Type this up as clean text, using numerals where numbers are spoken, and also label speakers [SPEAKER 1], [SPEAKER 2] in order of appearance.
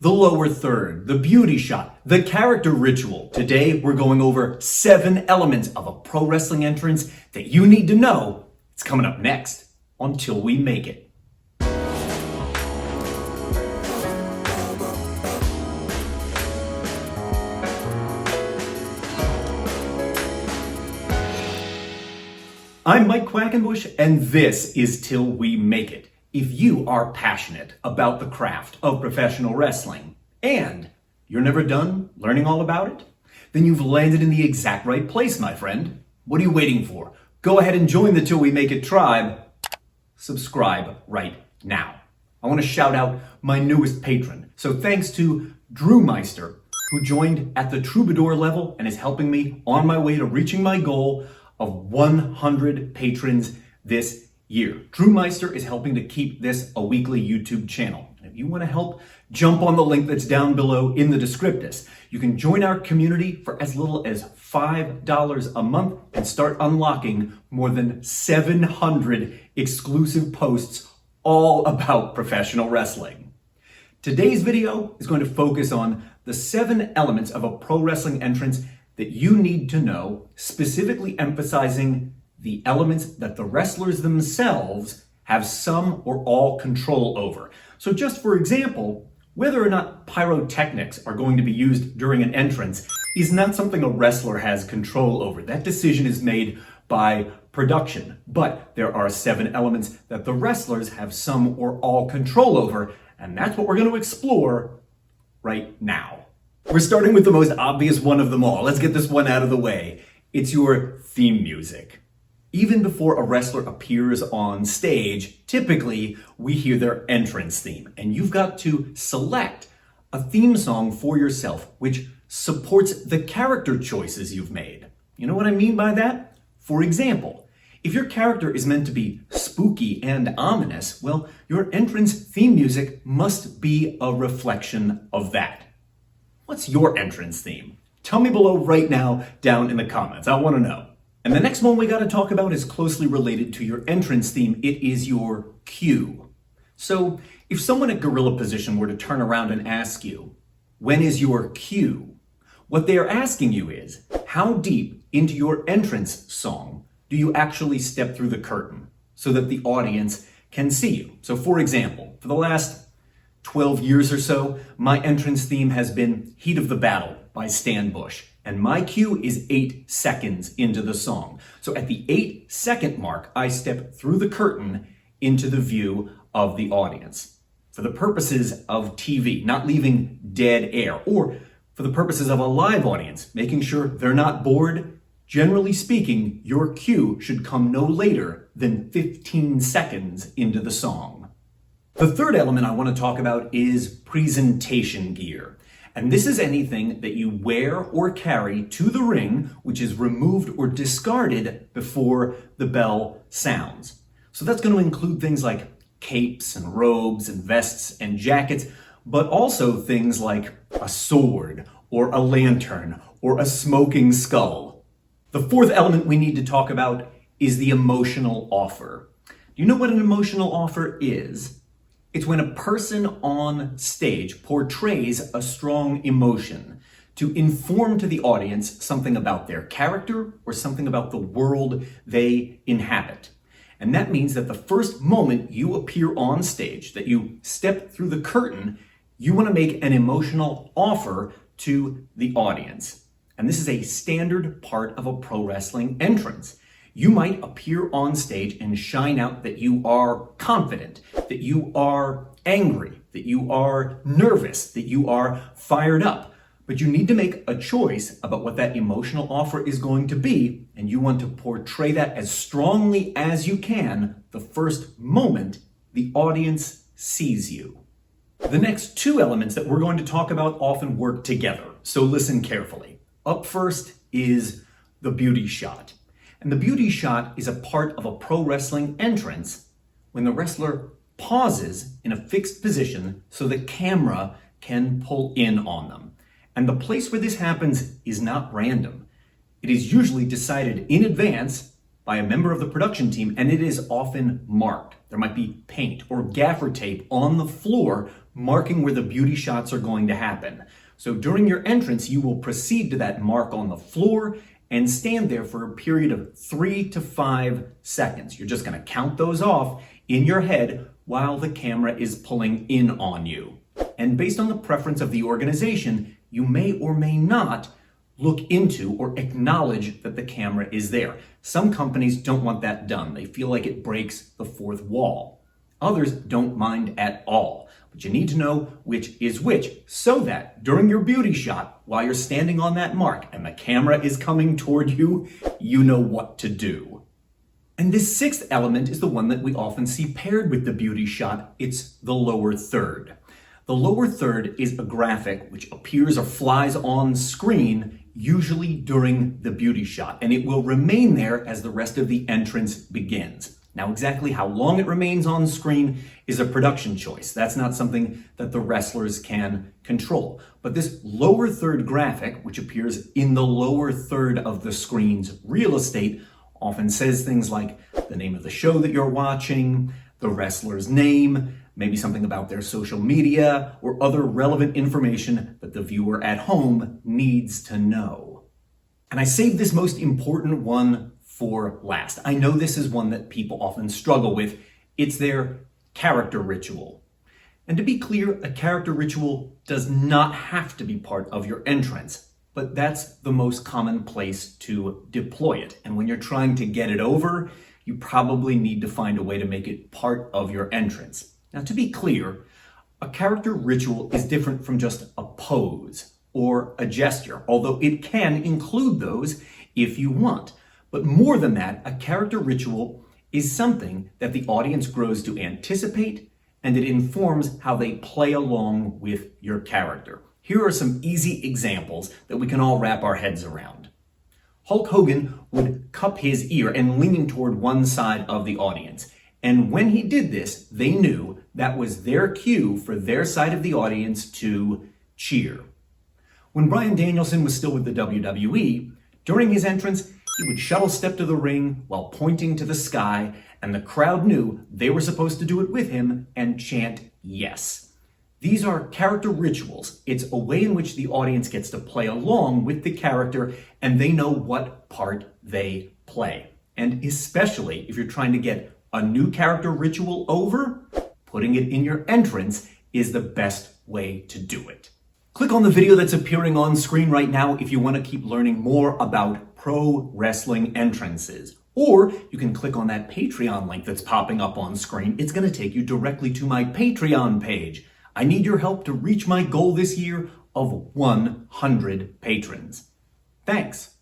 [SPEAKER 1] the lower third, the beauty shot, the character ritual. Today, we're going over 7 elements of a pro wrestling entrance that you need to know. It's coming up next on Till We Make It. I'm Mike Quackenbush, and this is Till We Make It. If you are passionate about the craft of professional wrestling, and you're never done learning all about it, then you've landed in the exact right place, my friend. What are you waiting for? Go ahead and join the Till We Make It tribe. Subscribe right now. I want to shout out my newest patron. So thanks to Drew Meister, who joined at the Troubadour level and is helping me on my way to reaching my goal of 100 patrons this year. Drew Meister is helping to keep this a weekly YouTube channel. And if you want to help, jump on the link that's down below in the descriptus. You can join our community for as little as $5 a month and start unlocking more than 700 exclusive posts all about professional wrestling. Today's video is going to focus on the 7 elements of a pro wrestling entrance that you need to know, specifically emphasizing the elements that the wrestlers themselves have some or all control over. So just for example, whether or not pyrotechnics are going to be used during an entrance is not something a wrestler has control over. That decision is made by production. But there are 7 elements that the wrestlers have some or all control over, and that's what we're going to explore right now. We're starting with the most obvious one of them all. Let's get this one out of the way. It's your theme music. Even before a wrestler appears on stage, typically we hear their entrance theme, and you've got to select a theme song for yourself which supports the character choices you've made. You know what I mean by that? For example, if your character is meant to be spooky and ominous, well, your entrance theme music must be a reflection of that. What's your entrance theme? Tell me below right now down in the comments. I want to know. And the next one we got to talk about is closely related to your entrance theme. It is your cue. So if someone at Gorilla Position were to turn around and ask you, when is your cue? What they are asking you is, how deep into your entrance song do you actually step through the curtain so that the audience can see you? So for example, for the last 12 years or so, my entrance theme has been Heat of the Battle by Stan Bush. And my cue is 8 seconds into the song. So at the 8-second mark, I step through the curtain into the view of the audience. For the purposes of TV, not leaving dead air, or for the purposes of a live audience, making sure they're not bored, generally speaking, your cue should come no later than 15 seconds into the song. The third element I want to talk about is presentation gear. And this is anything that you wear or carry to the ring, which is removed or discarded before the bell sounds. So that's going to include things like capes and robes and vests and jackets, but also things like a sword or a lantern or a smoking skull. The fourth element we need to talk about is the emotional offer. Do you know what an emotional offer is? It's when a person on stage portrays a strong emotion to inform to the audience something about their character or something about the world they inhabit. And that means that the first moment you appear on stage, that you step through the curtain, you want to make an emotional offer to the audience. And this is a standard part of a pro wrestling entrance. You might appear on stage and shine out that you are confident, that you are angry, that you are nervous, that you are fired up. But you need to make a choice about what that emotional offer is going to be, and you want to portray that as strongly as you can the first moment the audience sees you. The next 2 elements that we're going to talk about often work together, so listen carefully. Up first is the beauty shot. And the beauty shot is a part of a pro wrestling entrance when the wrestler pauses in a fixed position so the camera can pull in on them. And the place where this happens is not random. It is usually decided in advance by a member of the production team, and it is often marked. There might be paint or gaffer tape on the floor marking where the beauty shots are going to happen. So during your entrance, you will proceed to that mark on the floor and stand there for a period of 3 to 5 seconds. You're just going to count those off in your head while the camera is pulling in on you. And based on the preference of the organization, you may or may not look into or acknowledge that the camera is there. Some companies don't want that done. They feel like it breaks the fourth wall. Others don't mind at all. But you need to know which is which so that during your beauty shot, while you're standing on that mark and the camera is coming toward you, you know what to do. And this sixth element is the one that we often see paired with the beauty shot. It's the lower third. The lower third is a graphic which appears or flies on screen, usually during the beauty shot, and it will remain there as the rest of the entrance begins. Now, exactly how long it remains on screen is a production choice. That's not something that the wrestlers can control. But this lower third graphic, which appears in the lower third of the screen's real estate, often says things like the name of the show that you're watching, the wrestler's name, maybe something about their social media, or other relevant information that the viewer at home needs to know. And I saved this most important one for last. I know this is one that people often struggle with. It's their character ritual. And to be clear, a character ritual does not have to be part of your entrance, but that's the most common place to deploy it. And when you're trying to get it over, you probably need to find a way to make it part of your entrance. Now, to be clear, a character ritual is different from just a pose or a gesture, although it can include those if you want. But more than that, a character ritual is something that the audience grows to anticipate, and it informs how they play along with your character. Here are some easy examples that we can all wrap our heads around. Hulk Hogan would cup his ear and lean toward one side of the audience. And when he did this, they knew that was their cue for their side of the audience to cheer. When Bryan Danielson was still with the WWE, during his entrance, he would shuttle step to the ring while pointing to the sky, and the crowd knew they were supposed to do it with him and chant yes. These are character rituals. It's a way in which the audience gets to play along with the character, and they know what part they play. And especially if you're trying to get a new character ritual over, putting it in your entrance is the best way to do it. Click on the video that's appearing on screen right now if you want to keep learning more about pro wrestling entrances. Or you can click on that Patreon link that's popping up on screen. It's going to take you directly to my Patreon page. I need your help to reach my goal this year of 100 patrons. Thanks.